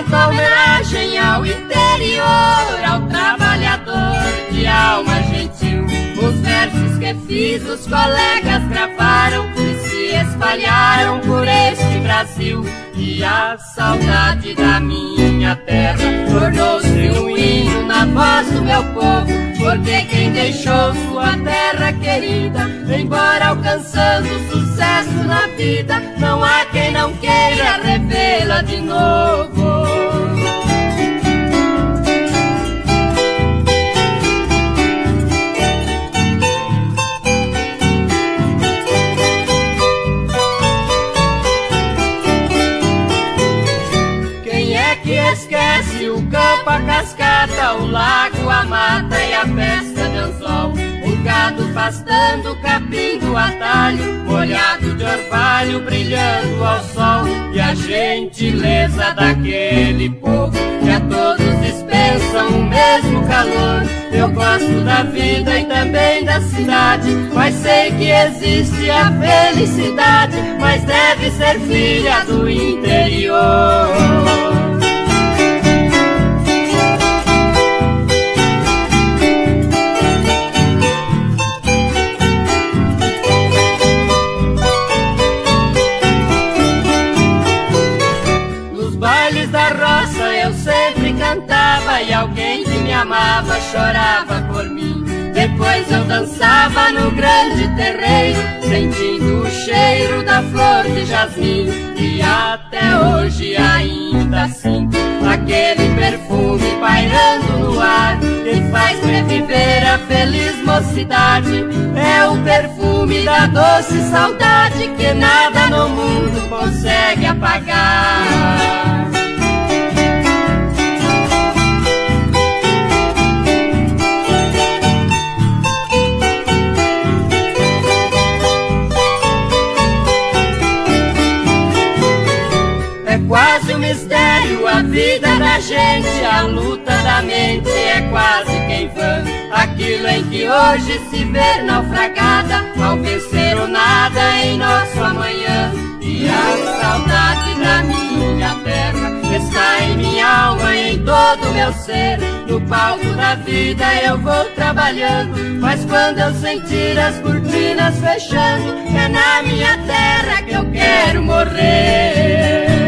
canta homenagem ao interior, ao trabalhador de alma gentil. Os versos que fiz os colegas gravaram e se espalharam por este Brasil. E a saudade da minha terra tornou-se um hino na voz do meu povo, porque quem deixou sua terra querida, embora alcançando sucesso na vida, não há quem não queira revê-la de novo. Esquece o campo, a cascata, o lago, a mata e a festa de anzol. O gado pastando, capim do atalho, molhado de orvalho, brilhando ao sol. E a gentileza daquele povo, que a todos dispensam o mesmo calor. Eu gosto da vida e também da cidade, mas sei que existe a felicidade, mas deve ser filha do interior. Eu sempre cantava e alguém que me amava chorava por mim. Depois eu dançava no grande terreiro, sentindo o cheiro da flor de jasmim. E até hoje ainda sinto aquele perfume pairando no ar, que faz reviver a feliz mocidade. É o perfume da doce saudade que nada no mundo consegue apagar. Quase um mistério a vida da gente, a luta da mente é quase que em vão. Aquilo em que hoje se vê naufragada, ao vencer o nada em nosso amanhã. E a saudade da minha terra está em minha alma e em todo o meu ser. No palco da vida eu vou trabalhando, mas quando eu sentir as cortinas fechando, é na minha terra que eu quero morrer.